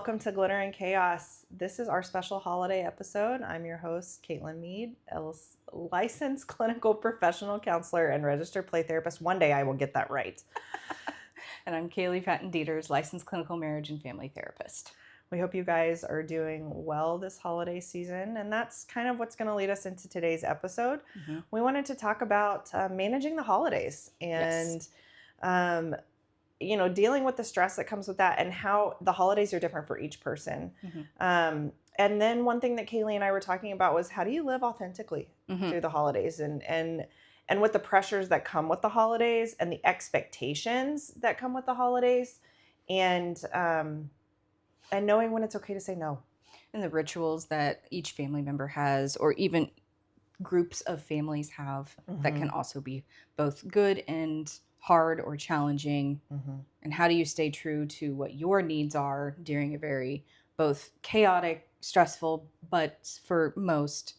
welcome to Glitter and Chaos. This is our special holiday episode. I'm your host, Caitlin Mead, a licensed clinical professional counselor and registered play therapist. One day I will get that right. And I'm Kaylee Patton-Dieters, licensed clinical marriage and family therapist. We hope you guys are doing well this holiday season, and that's kind of what's going to lead us into today's episode. Mm-hmm. We wanted to talk about managing the holidays and dealing with the stress that comes with that and how the holidays are different for each person. Mm-hmm. And then one thing that Kaylee and I were talking about was how do you live authentically through the holidays and with the pressures that come with the holidays and the expectations that come with the holidays and knowing when it's okay to say no. And the rituals that each family member has, or even groups of families have, that can also be both good and hard or challenging. And how do you stay true to what your needs are during a very both chaotic, stressful, but for most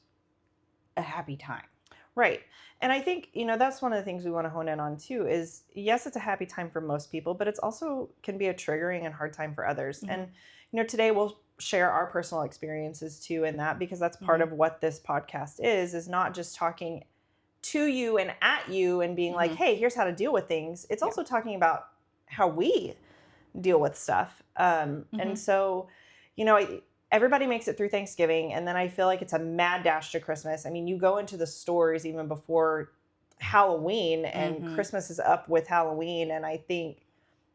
a happy time? Right. And I think, that's one of the things we want to hone in on too is, yes, it's a happy time for most people, but it's also can be a triggering and hard time for others. And, today we'll share our personal experiences too in that, because that's part of what this podcast is not just talking to you and at you and being like, hey, here's how to deal with things. It's also talking about how we deal with stuff. And so, everybody makes it through Thanksgiving, and then I feel like it's a mad dash to Christmas. I mean, you go into the stores even before Halloween, and Christmas is up with Halloween. And I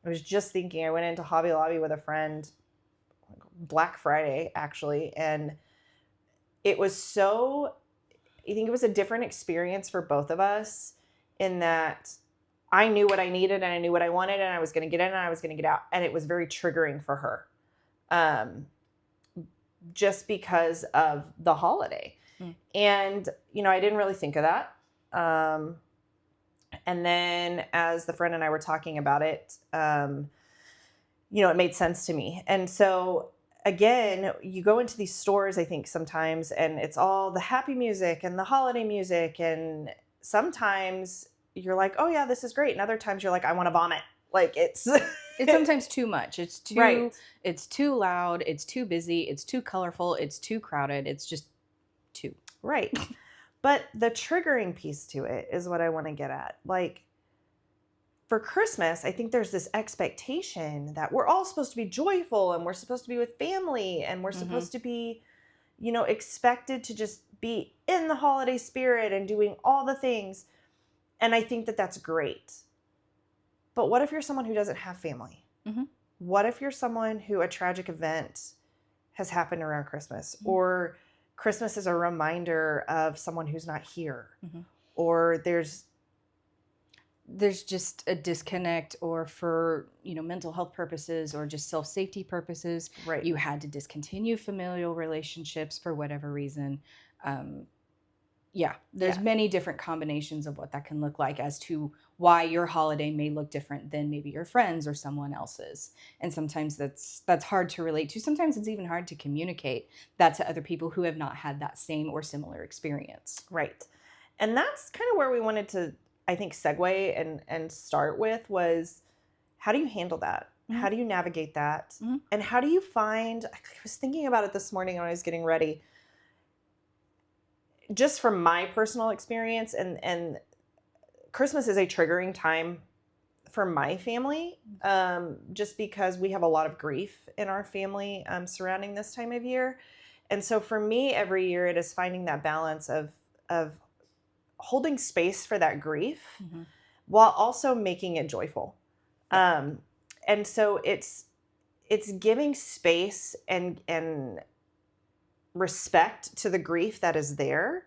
was just thinking, I went into Hobby Lobby with a friend Black Friday, actually, and it was I think it was a different experience for both of us in that I knew what I needed and I knew what I wanted, and I was going to get in and I was going to get out. And it was very triggering for her. Just because of the holiday. And, I didn't really think of that. And then as the friend and I were talking about it, it made sense to me. And so again, you go into these stores, I think sometimes, and it's all the happy music and the holiday music. And sometimes you're like, oh yeah, this is great. And other times you're like, I want to vomit. Like it's sometimes too much. It's too right. It's too loud. It's too busy. It's too colorful. It's too crowded. It's just too. Right. But the triggering piece to it is what I want to get at. Like for Christmas, I think there's this expectation that we're all supposed to be joyful and we're supposed to be with family and we're supposed to be, expected to just be in the holiday spirit and doing all the things. And I think that that's great. But what if you're someone who doesn't have family? What if you're someone who a tragic event has happened around Christmas, or Christmas is a reminder of someone who's not here, or there's just a disconnect, or for, mental health purposes or just self-safety purposes, right. You had to discontinue familial relationships for whatever reason. There's many different combinations of what that can look like as to why your holiday may look different than maybe your friends or someone else's. And sometimes that's hard to relate to. Sometimes it's even hard to communicate that to other people who have not had that same or similar experience. Right. And that's kind of where we wanted to, I think, segue and start with was, how do you handle that? How do you navigate that? And how do you find, I was thinking about it this morning when I was getting ready, just from my personal experience, and Christmas is a triggering time for my family, just because we have a lot of grief in our family surrounding this time of year. And so for me, every year it is finding that balance of holding space for that grief while also making it joyful. And so it's giving space and respect to the grief that is there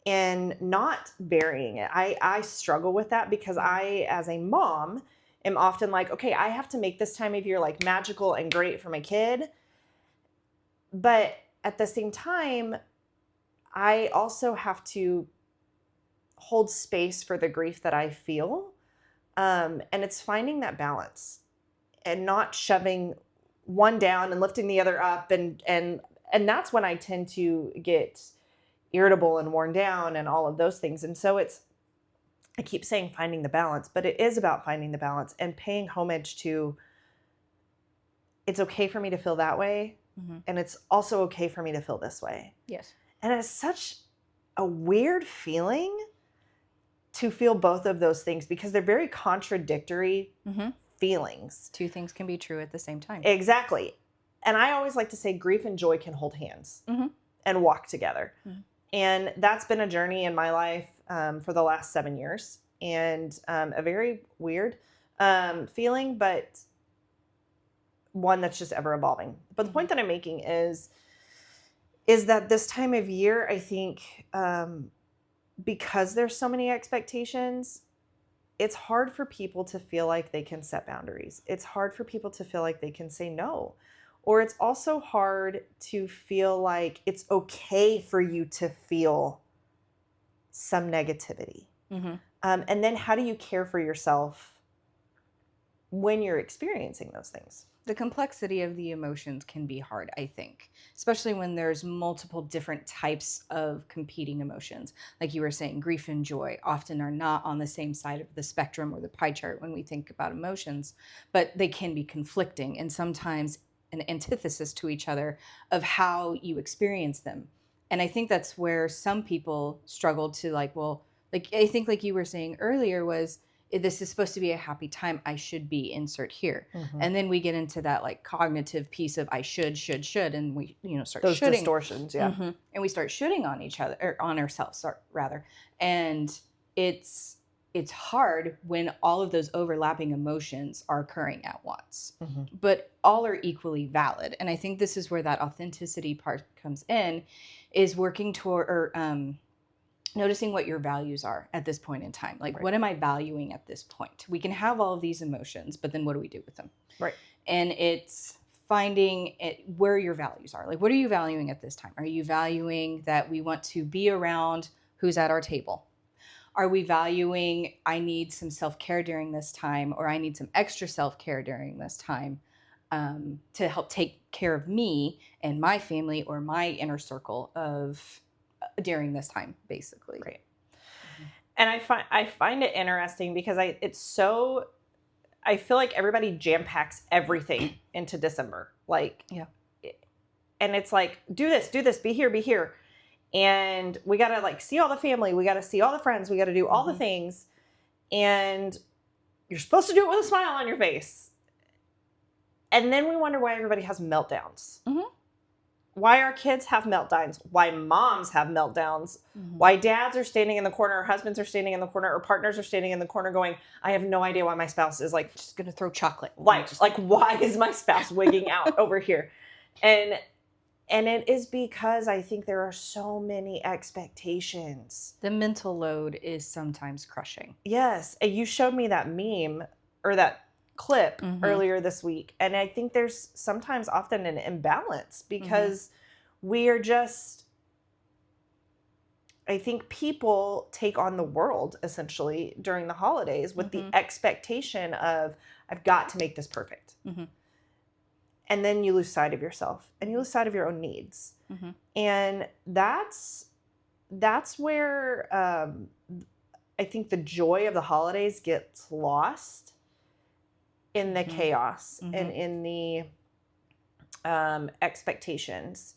and not burying it. I struggle with that because I, as a mom, am often like, okay, I have to make this time of year like magical and great for my kid. But at the same time, I also have to hold space for the grief that I feel. And it's finding that balance and not shoving one down and lifting the other up. And that's when I tend to get irritable and worn down and all of those things. And so I keep saying finding the balance, but it is about finding the balance and paying homage to it's okay for me to feel that way. Mm-hmm. And it's also okay for me to feel this way. Yes. And it's such a weird feeling to feel both of those things because they're very contradictory Mm-hmm. feelings. Two things can be true at the same time. Exactly. And I always like to say grief and joy can hold hands Mm-hmm. and walk together. Mm-hmm. And that's been a journey in my life for the last 7 years, and a very weird feeling, but one that's just ever evolving. But the point that I'm making is that this time of year, I think, because there's so many expectations, it's hard for people to feel like they can set boundaries. It's hard for people to feel like they can say no. Or it's also hard to feel like it's okay for you to feel some negativity. Mm-hmm. And then how do you care for yourself when you're experiencing those things? The complexity of the emotions can be hard, I think, especially when there's multiple different types of competing emotions. Like you were saying, grief and joy often are not on the same side of the spectrum or the pie chart when we think about emotions, but they can be conflicting and sometimes an antithesis to each other of how you experience them. And I think that's where some people struggle to like, well, like I think like you were saying earlier was this is supposed to be a happy time. I should be insert here. Mm-hmm. And then we get into that like cognitive piece of I should, and we, start Those shooting. distortions, yeah. Mm-hmm. And we start shooting on each other or on ourselves rather. And it's hard when all of those overlapping emotions are occurring at once, but all are equally valid. And I think this is where that authenticity part comes in, is working toward or noticing what your values are at this point in time. Like, what am I valuing at this point? We can have all of these emotions, but then what do we do with them? Right. And it's finding where your values are. Like, what are you valuing at this time? Are you valuing that we want to be around who's at our table? Are we valuing I need some self-care during this time, or I need some extra self-care during this time to help take care of me and my family or my inner circle of during this time, basically. Right. And I find it interesting because I feel like everybody jam packs everything into December. Like, yeah. And it's like, do this, be here. And we got to like see all the family. We got to see all the friends. We got to do all the things. And you're supposed to do it with a smile on your face. And then we wonder why everybody has meltdowns. Mm-hmm. Why our kids have meltdowns, why moms have meltdowns, why dads are standing in the corner, or husbands are standing in the corner, or partners are standing in the corner going, I have no idea why my spouse is like just going to throw chocolate. Like why is my spouse wigging out over here? And it is because I think there are so many expectations. The mental load is sometimes crushing. Yes. And you showed me that meme or that clip earlier this week, and I think there's sometimes often an imbalance because we are just, I think people take on the world essentially during the holidays with the expectation of I've got to make this perfect, and then you lose sight of yourself and you lose sight of your own needs, and that's where I think the joy of the holidays gets lost in the chaos and in the expectations.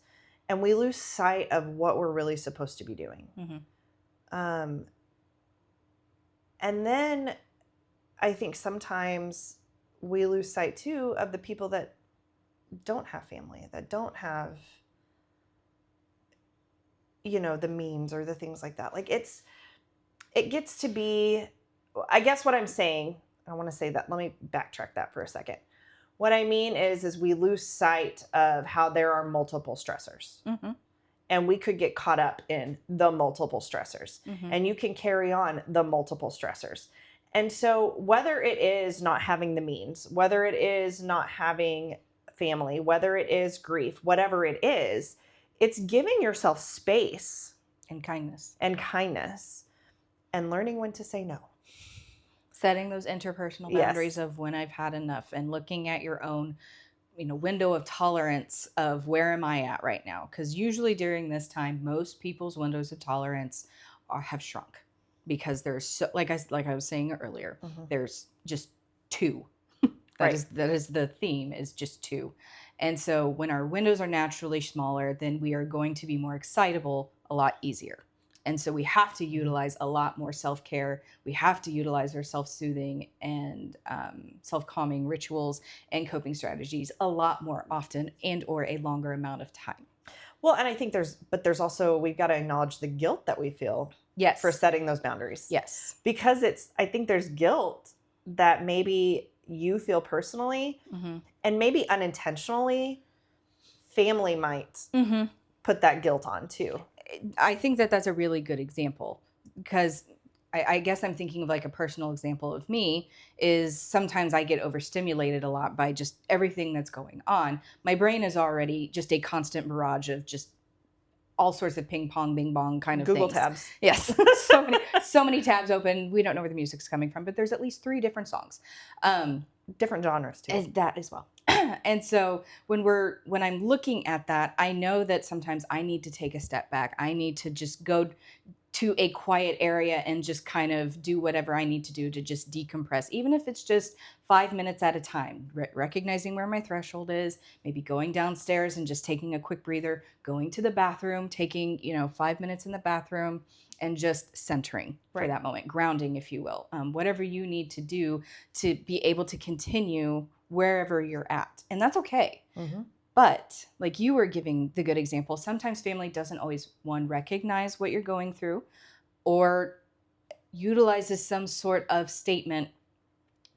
And we lose sight of what we're really supposed to be doing. And then I think sometimes we lose sight too of the people that don't have family, that don't have, the means or the things like that. Like it gets to be, I guess what I'm saying, I want to say that. Let me backtrack that for a second. What I mean is we lose sight of how there are multiple stressors. And we could get caught up in the multiple stressors. And you can carry on the multiple stressors. And so whether it is not having the means, whether it is not having family, whether it is grief, whatever it is, it's giving yourself space. And kindness. And learning when to say no. Setting those interpersonal boundaries of when I've had enough, and looking at your own, window of tolerance of where am I at right now? Because usually during this time, most people's windows of tolerance have shrunk because there's so, like I was saying earlier, there's just two. Right. That is the theme, is just two. And so when our windows are naturally smaller, then we are going to be more excitable a lot easier. And so we have to utilize a lot more self-care. We have to utilize our self-soothing and self-calming rituals and coping strategies a lot more often and or a longer amount of time. Well, and I think there's also, we've got to acknowledge the guilt that we feel Yes. for setting those boundaries. Yes. Because I think there's guilt that maybe you feel personally, and maybe unintentionally, family might put that guilt on too. I think that that's a really good example, because I guess I'm thinking of like a personal example of me is sometimes I get overstimulated a lot by just everything that's going on. My brain is already just a constant barrage of just all sorts of ping pong, bing bong kind of Google things. tabs. Yes. so many tabs open. We don't know where the music's coming from, but there's at least 3 different songs. Different genres too. That as well. And so when I'm looking at that, I know that sometimes I need to take a step back. I need to just go to a quiet area and just kind of do whatever I need to do to just decompress, even if it's just 5 minutes at a time, recognizing where my threshold is, maybe going downstairs and just taking a quick breather, going to the bathroom, taking, 5 minutes in the bathroom and just centering for that moment, grounding, if you will, whatever you need to do to be able to continue wherever you're at. And that's okay. But like you were giving the good example, sometimes family doesn't always, one, recognize what you're going through or utilizes some sort of statement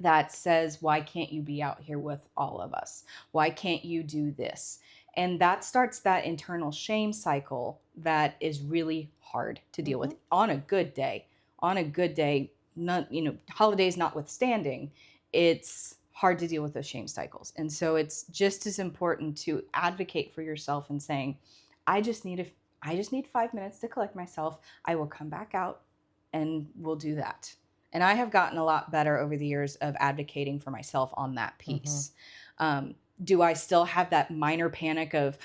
that says, why can't you be out here with all of us? Why can't you do this? And that starts that internal shame cycle that is really hard to deal with on a good day. On a good day, not, holidays notwithstanding, it's hard to deal with those shame cycles. And so it's just as important to advocate for yourself and saying, I just need 5 minutes to collect myself. I will come back out and we'll do that. And I have gotten a lot better over the years of advocating for myself on that piece. Do I still have that minor panic of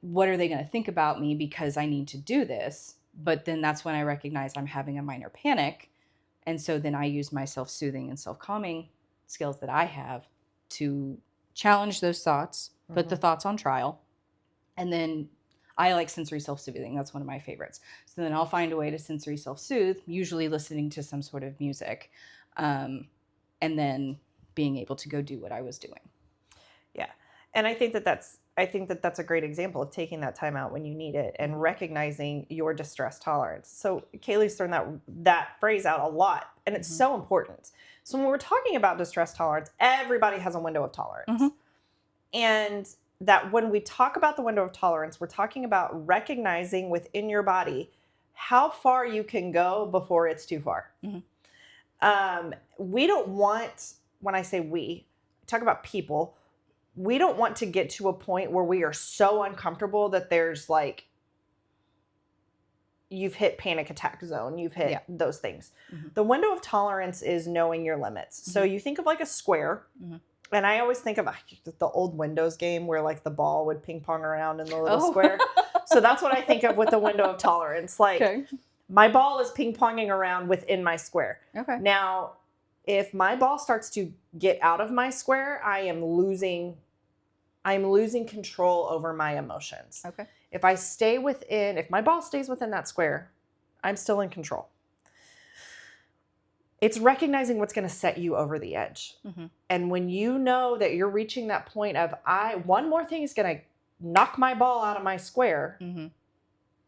what are they going to think about me because I need to do this? But then that's when I recognize I'm having a minor panic. And so then I use my self-soothing and self-calming skills that I have to challenge those thoughts, put the thoughts on trial. And then I like sensory self-soothing. That's one of my favorites. So then I'll find a way to sensory self-soothe, usually listening to some sort of music, and then being able to go do what I was doing. Yeah. And I think that's a great example of taking that time out when you need it and recognizing your distress tolerance. So Kaylee's thrown that phrase out a lot, and it's so important. So when we're talking about distress tolerance, everybody has a window of tolerance. And that when we talk about the window of tolerance, we're talking about recognizing within your body how far you can go before it's too far. We don't want, when I say we, talk about people, we don't want to get to a point where we are so uncomfortable that there's like, you've hit panic attack zone, you've hit those things. The window of tolerance is knowing your limits. So you think of like a square, and I always think of the old Windows game where like the ball would ping pong around in the little square. So that's what I think of with the window of tolerance. Like my ball is ping ponging around within my square. Now, if my ball starts to get out of my square, I'm losing control over my emotions. If my ball stays within that square, I'm still in control. It's recognizing what's going to set you over the edge. And when you know that you're reaching that point of, one more thing is going to knock my ball out of my square,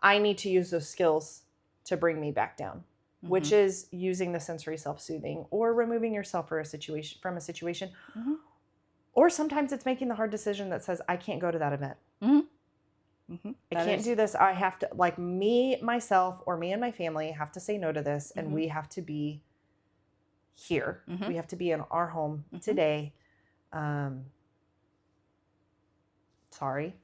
I need to use those skills to bring me back down, which is using the sensory self-soothing or removing yourself from a situation. Or sometimes it's making the hard decision that says, I can't go to that event. I can't do this. I have to, like me, myself, or me and my family have to say no to this. And we have to be here. We have to be in our home today. Sorry.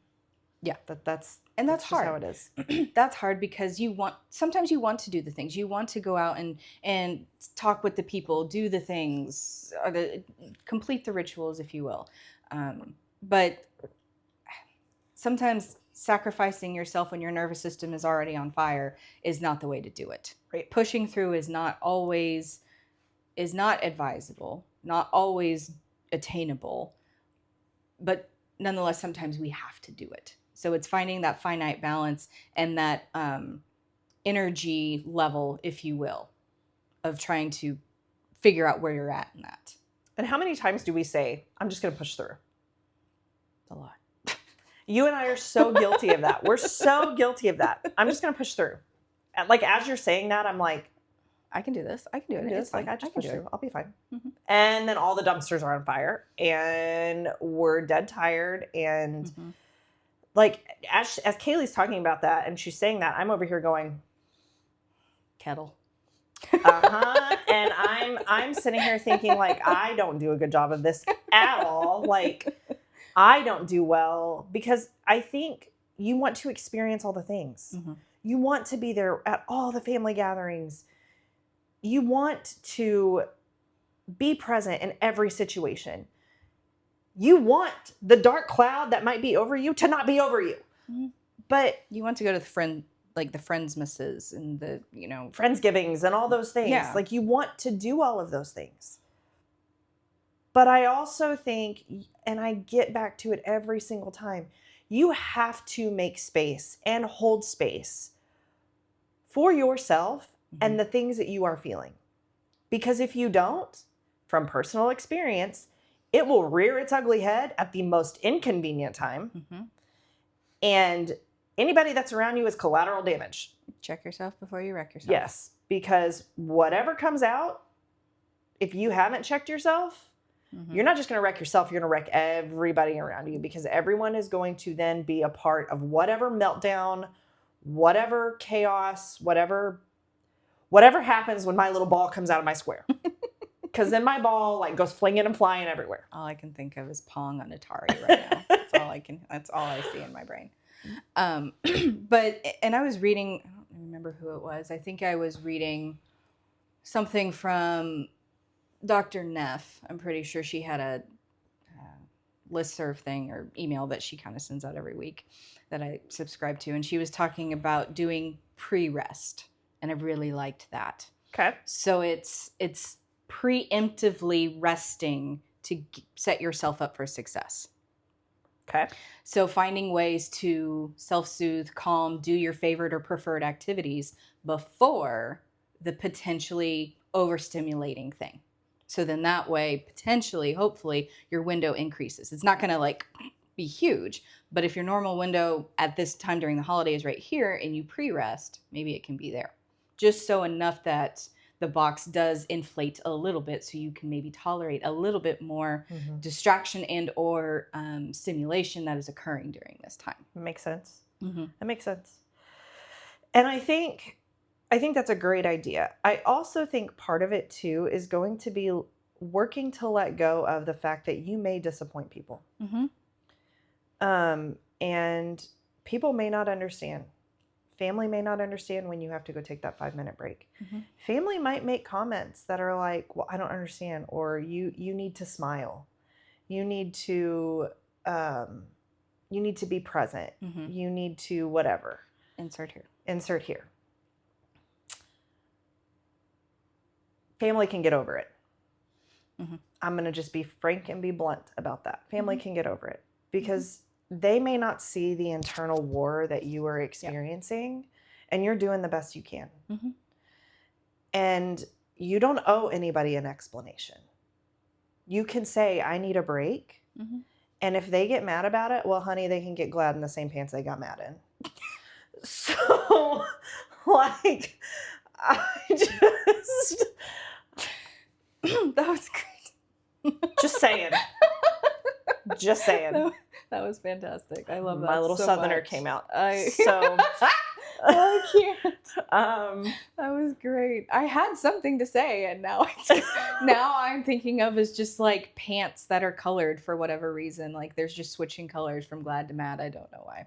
Yeah. That's hard. how it is. That's hard because sometimes you want to do the things. You want to go out and talk with the people, do the things, or complete the rituals, if you will. But sometimes sacrificing yourself when your nervous system is already on fire is not the way to do it. Pushing through is not advisable, not always attainable, but nonetheless, sometimes we have to do it. So it's finding that finite balance and that energy level, if you will, of trying to figure out where you're at in that. And how many times do we say, I'm just going to push through? A lot. You and I are so guilty of that. We're so guilty of that. I'm just going to push through. And like, as you're saying that, I'm like, I can do this. I can do it. It's like, fine. I just push through. I'll be fine. Mm-hmm. And then all the dumpsters are on fire and we're dead tired. And Mm-hmm. like, as Kaylee's talking about that and she's saying that, I'm over here going, kettle. And I'm sitting here thinking like, I don't do a good job of this at all. Like, I don't do well because I think you want to experience all the things. Mm-hmm. You want to be there at all the family gatherings. You want to be present in every situation. You want the dark cloud that might be over you to not be over you. Mm-hmm. But you want to go to the Friendsmasses and the, Friendsgivings and all those things. Yeah. Like, you want to do all of those things. But I also think, and I get back to it every single time, you have to make space and hold space for yourself and the things that you are feeling. Because if you don't, from personal experience, it will rear its ugly head at the most inconvenient time. Mm-hmm. And anybody that's around you is collateral damage. Check yourself before you wreck yourself. Yes, because whatever comes out, if you haven't checked yourself, you're not just going to wreck yourself, you're going to wreck everybody around you, because everyone is going to then be a part of whatever meltdown, whatever chaos, whatever happens when my little ball comes out of my square. Because then my ball like goes flinging and flying everywhere. All I can think of is Pong on Atari right now. That's all I see in my brain. But I was reading, I don't remember who it was. I think I was reading something from Dr. Neff. I'm pretty sure she had a listserv thing or email that she kind of sends out every week that I subscribe to. And she was talking about doing pre-rest. And I really liked that. Okay. So it's preemptively resting to set yourself up for success. Okay. So finding ways to self-soothe, calm, do your favorite or preferred activities before the potentially overstimulating thing. So then that way, potentially, hopefully, your window increases. It's not going to like be huge, but if your normal window at this time during the holiday is right here and you pre-rest, maybe it can be there. Just so enough that the box does inflate a little bit so you can maybe tolerate a little bit more distraction and or stimulation that is occurring during this time. Makes sense. Mm-hmm. That makes sense. And I think that's a great idea. I also think part of it too is going to be working to let go of the fact that you may disappoint people. Mm-hmm. And people may not understand. Family may not understand when you have to go take that 5-minute break. Mm-hmm. Family might make comments that are like, well, I don't understand. Or you need to smile. You need to be present. Mm-hmm. You need to whatever. Insert here. Family can get over it. Mm-hmm. I'm going to just be frank and be blunt about that. Family can get over it because they may not see the internal war that you are experiencing, and you're doing the best you can. Mm-hmm. And you don't owe anybody an explanation. You can say, I need a break. Mm-hmm. And if they get mad about it, well, honey, they can get glad in the same pants they got mad in. So, like, I just... That was great. Just saying. That was fantastic. I love that. My little so southerner much. came out. So I can't. That was great. I had something to say, and now I'm thinking of is just like pants that are colored for whatever reason. Like there's just switching colors from glad to mad. I don't know why.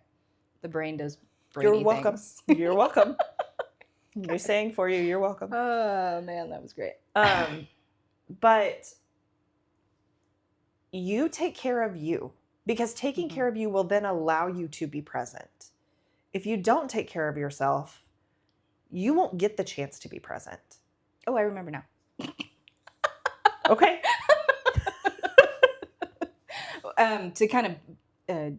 The brain does brainy You're welcome. things. You're welcome. New saying for you. You're welcome. Oh man, that was great. But you take care of you, because taking care of you will then allow you to be present. If you don't take care of yourself, you won't get the chance to be present. Oh, I remember now. Okay. to kind of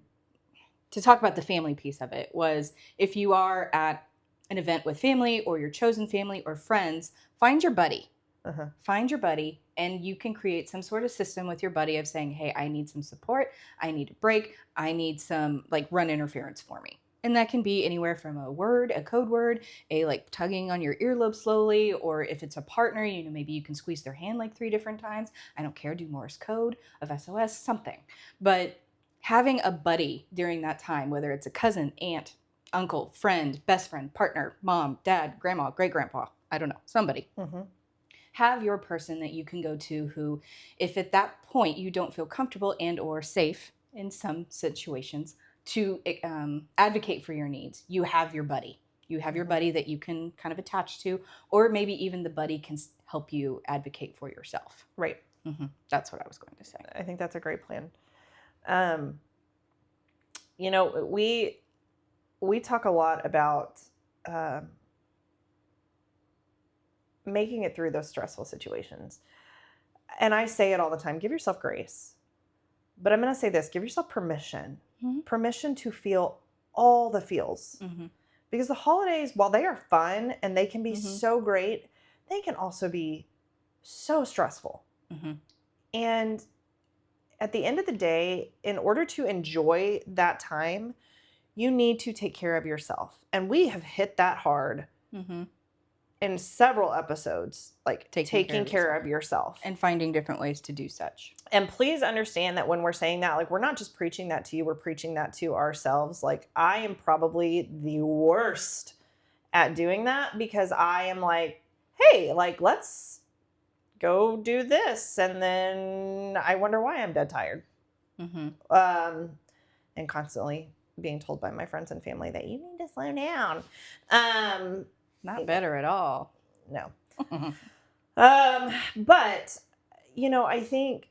to talk about the family piece of it was if you are at an event with family or your chosen family or friends, find your buddy. Uh-huh. Find your buddy, and you can create some sort of system with your buddy of saying, hey, I need some support. I need a break. I need some like run interference for me. And that can be anywhere from a word, a code word, a like tugging on your earlobe slowly, or if it's a partner, maybe you can squeeze their hand like 3 different times. I don't care, do Morse code of SOS, something. But having a buddy during that time, whether it's a cousin, aunt, uncle, friend, best friend, partner, mom, dad, grandma, great grandpa, I don't know, somebody. Mm-hmm. Have your person that you can go to who, if at that point you don't feel comfortable and or safe in some situations to advocate for your needs, you have your buddy. You have your buddy that you can kind of attach to, or maybe even the buddy can help you advocate for yourself. Right. Mm-hmm. That's what I was going to say. I think that's a great plan. We talk a lot about making it through those stressful situations. And I say it all the time, give yourself grace. But I'm going to say this, give yourself permission. Mm-hmm. Permission to feel all the feels. Mm-hmm. Because the holidays, while they are fun and they can be mm-hmm. so great, they can also be so stressful. Mm-hmm. And at the end of the day, in order to enjoy that time, you need to take care of yourself. And we have hit that hard mm-hmm. in several episodes, like taking care of yourself. And finding different ways to do such. And please understand that when we're saying that, like, we're not just preaching that to you, we're preaching that to ourselves. Like, I am probably the worst at doing that because I am like, hey, like, let's go do this. And then I wonder why I'm dead tired. Mm-hmm. And constantly being told by my friends and family that you need to slow down. Not better at all. No. But, I think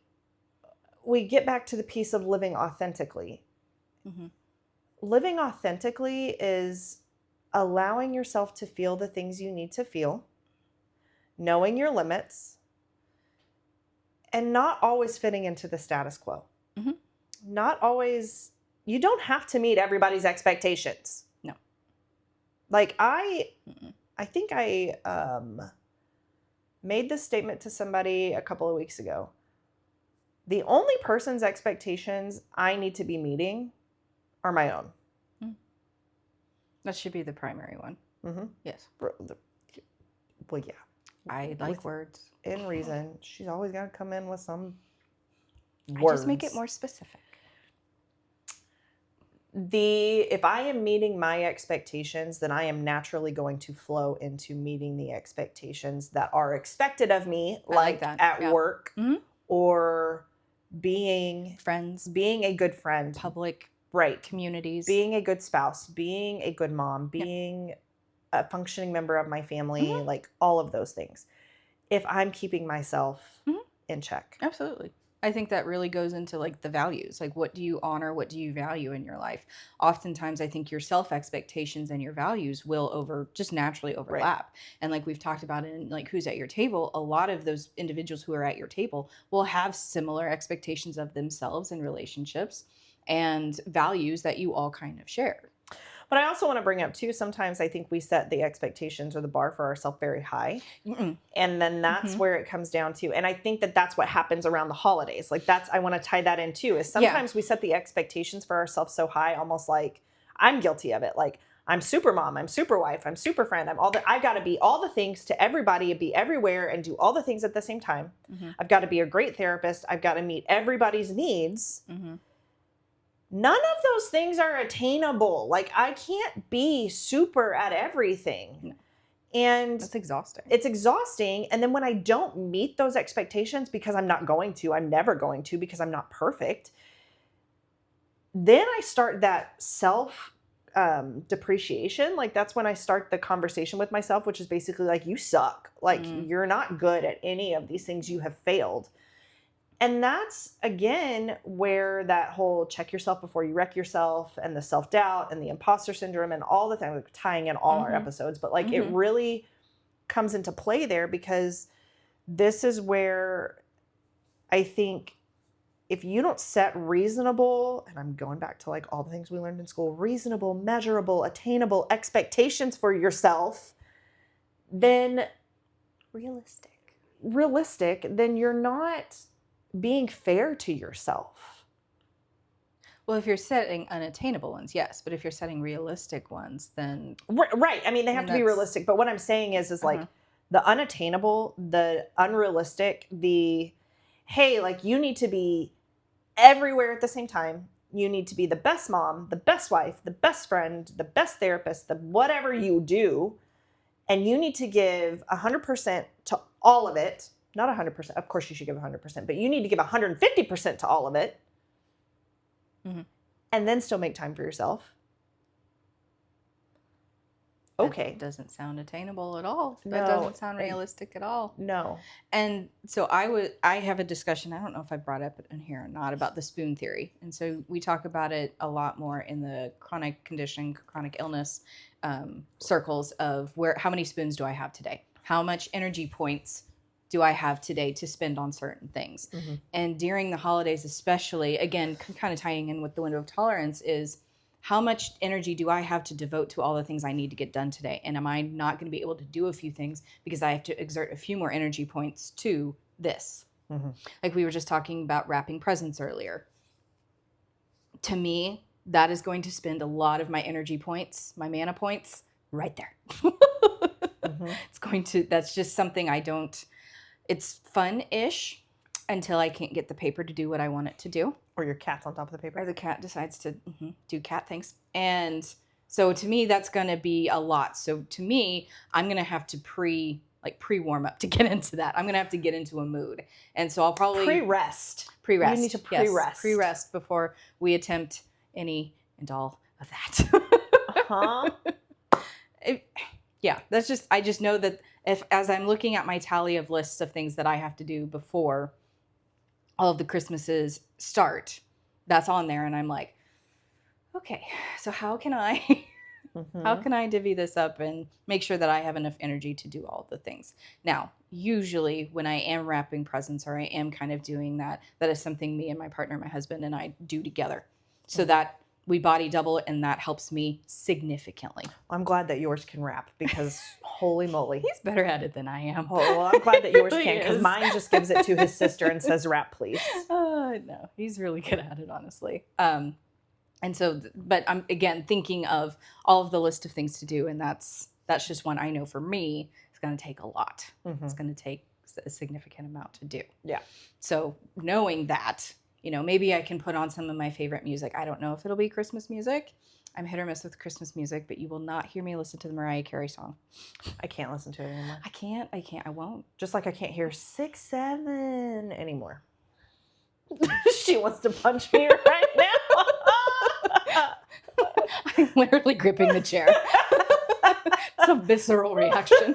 we get back to the piece of living authentically. Mm-hmm. Living authentically is allowing yourself to feel the things you need to feel, knowing your limits, and not always fitting into the status quo. Mm-hmm. Not always, you don't have to meet everybody's expectations. No. Like I think I made this statement to somebody a couple of weeks ago. The only person's expectations I need to be meeting are my own. That should be the primary one. Mm-hmm. Yes. Well, yeah. I like words. In reason. She's always got to come in with some words. I just make it more specific. If I am meeting my expectations, then I am naturally going to flow into meeting the expectations that are expected of me, like at work or being friends, being a good friend, public communities, being a good spouse, being a good mom, being a functioning member of my family, like all of those things. If I'm keeping myself in check. Absolutely. I think that really goes into like the values. Like, what do you honor? What do you value in your life? Oftentimes, I think your self expectations and your values will just naturally overlap. Right. And like we've talked about in like Who's at Your Table, a lot of those individuals who are at your table will have similar expectations of themselves and relationships and values that you all kind of share. But I also want to bring up too, sometimes I think we set the expectations or the bar for ourselves very high. Mm-mm. And then that's where it comes down to. And I think that that's what happens around the holidays. Like I want to tie that in too, is sometimes we set the expectations for ourselves so high, almost like I'm guilty of it. Like I'm super mom, I'm super wife, I'm super friend. I've got to be all the things to everybody and be everywhere and do all the things at the same time. Mm-hmm. I've got to be a great therapist. I've got to meet everybody's needs. Mm-hmm. None of those things are attainable. Like I can't be super at everything. No. And that's exhausting. It's exhausting. And then when I don't meet those expectations because I'm not going to, I'm never going to because I'm not perfect, then I start that self depreciation. Like that's when I start the conversation with myself, which is basically like, you suck. Like you're not good at any of these things. You have failed. And that's, again, where that whole check yourself before you wreck yourself and the self-doubt and the imposter syndrome and all the things, we're tying in all our episodes, but like it really comes into play there because this is where I think if you don't set reasonable, and I'm going back to like all the things we learned in school, reasonable, measurable, attainable expectations for yourself, then realistic, then you're not being fair to yourself. Well, if you're setting unattainable ones, yes. But if you're setting realistic ones, then... Right. I mean, they have to be realistic. But what I'm saying is like the unattainable, the unrealistic, the, hey, like you need to be everywhere at the same time. You need to be the best mom, the best wife, the best friend, the best therapist, the whatever you do. And you need to give 100% to all of it. Not 100%. Of course you should give 100%. But you need to give 150% to all of it. Mm-hmm. And then still make time for yourself. Okay. That doesn't sound attainable at all. That doesn't sound realistic at all. No. And so I have a discussion, I don't know if I brought up in here or not, about the spoon theory. And so we talk about it a lot more in the chronic condition, chronic illness circles of how many spoons do I have today? How much energy points do I have today to spend on certain things? Mm-hmm. And during the holidays especially, again, kind of tying in with the window of tolerance, is how much energy do I have to devote to all the things I need to get done today? And am I not going to be able to do a few things because I have to exert a few more energy points to this? Mm-hmm. Like we were just talking about wrapping presents earlier. To me, that is going to spend a lot of my energy points, my mana points, right there. Mm-hmm. That's just something it's fun-ish until I can't get the paper to do what I want it to do. Or your cat's on top of the paper. Or the cat decides to do cat things. And so to me, that's going to be a lot. So to me, I'm going to have to pre-warm up to get into that. I'm going to have to get into a mood. And so I'll probably... Pre-rest. You need to pre-rest. Yes, pre-rest before we attempt any and all of that. Uh-huh. I just know that as I'm looking at my tally of lists of things that I have to do before all of the Christmases start, that's on there. And I'm like, okay, so how can I divvy this up and make sure that I have enough energy to do all the things? Now, usually when I am wrapping presents or I am kind of doing that is something me and my partner, my husband, and I do together. So that we body double, and that helps me significantly. I'm glad that yours can wrap because holy moly. He's better at it than I am. Oh, well, I'm glad that yours can because mine just gives it to his sister and says, wrap, please. No, he's really good at it, honestly. And so, but I'm, again, thinking of all of the list of things to do, and that's just one I know for me is going to take a lot. Mm-hmm. It's going to take a significant amount to do. Yeah. So knowing that, maybe I can put on some of my favorite music. I don't know if it'll be Christmas music. I'm hit or miss with Christmas music, but you will not hear me listen to the Mariah Carey song. I can't listen to it anymore. I can't. I won't. Just like I can't hear 6-7 anymore. She wants to punch me right now. I'm literally gripping the chair. It's a visceral reaction.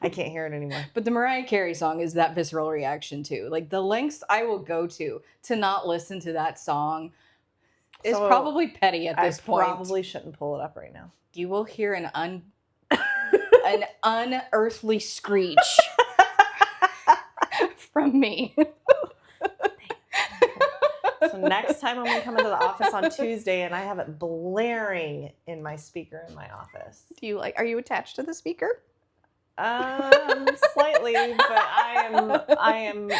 I can't hear it anymore. But the Mariah Carey song is that visceral reaction too. Like the lengths I will go to not listen to that song is probably petty at this point. I probably shouldn't pull it up right now. You will hear an unearthly screech from me. So next time I'm going to come into the office on Tuesday and I have it blaring in my speaker in my office. Are you attached to the speaker? Slightly, but I am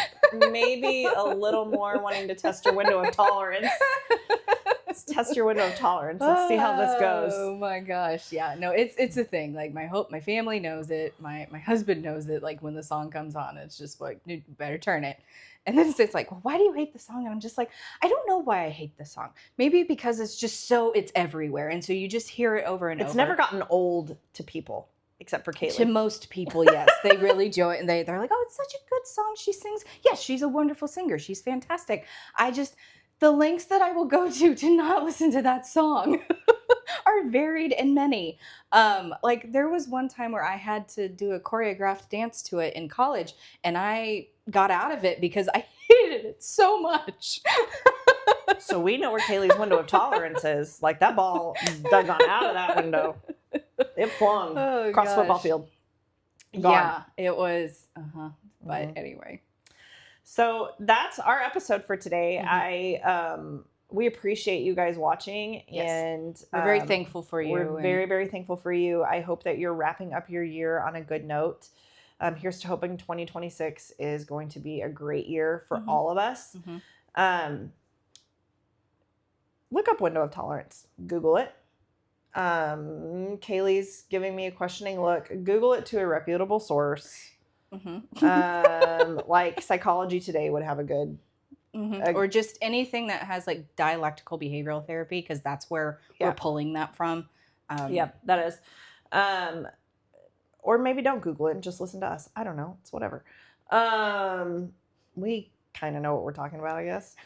maybe a little more wanting to test your window of tolerance. Let's test your window of tolerance. Let's see how this goes. Oh my gosh. Yeah, no, it's a thing. Like my family knows it. My husband knows it. Like when the song comes on, it's just like, you better turn it. And then it's like, well, why do you hate the song? And I'm just like, I don't know why I hate the song. Maybe because it's everywhere. And so you just hear it over and over. It's never gotten old to people. Except for Kaylee. To most people, yes. They really enjoy it. And they're like, oh, it's such a good song. She sings. Yes, she's a wonderful singer. She's fantastic. The lengths that I will go to not listen to that song are varied and many. Like there was one time where I had to do a choreographed dance to it in college. And I got out of it because I hated it so much. So we know where Kaylee's window of tolerance is. Like that ball dug on out of that window. It flung across the football field. Gone. Yeah, it was. But anyway. So that's our episode for today. Mm-hmm. We appreciate you guys watching, Yes. and We're very thankful for you. We're very, very thankful for you. I hope that you're wrapping up your year on a good note. Here's to hoping 2026 is going to be a great year for all of us. Look up window of tolerance. Google it. Kaylee's giving me a questioning look. Google it to a reputable source. Like Psychology Today would have a good... or just anything that has like dialectical behavioral therapy, because that's where we're pulling that from. That is. Or maybe don't Google it and just listen to us. I don't know. It's whatever. We kind of know what we're talking about, I guess.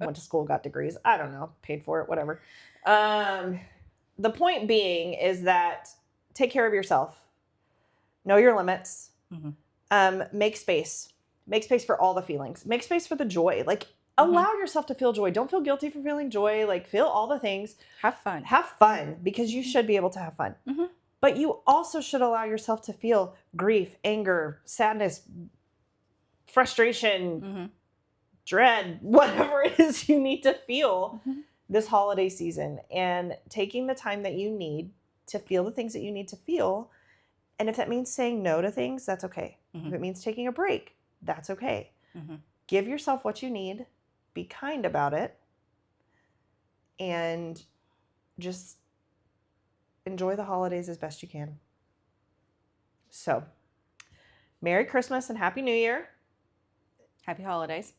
Went to school, got degrees. I don't know. Paid for it, whatever. The point being is that take care of yourself. Know your limits. Make space. Make space for all the feelings. Make space for the joy. Like, allow yourself to feel joy. Don't feel guilty for feeling joy. Like, feel all the things. Have fun. Have fun, because you should be able to have fun. But you also should allow yourself to feel grief, anger, sadness, frustration, dread, whatever it is you need to feel this holiday season. And taking the time that you need to feel the things that you need to feel. And if that means saying no to things, that's okay. If it means taking a break, that's okay. Give yourself what you need. Be kind about it. And just enjoy the holidays as best you can. So, Merry Christmas and Happy New Year. Happy holidays.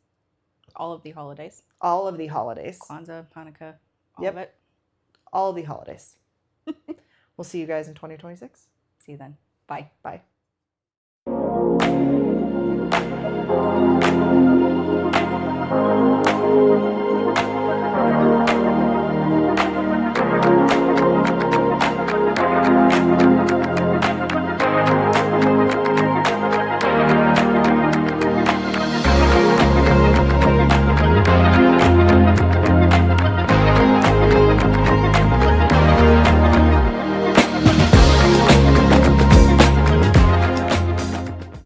All of the holidays. All of the holidays. Kwanzaa, Hanukkah, all of it. All of the holidays. We'll see you guys in 2026. See you then. Bye. Bye.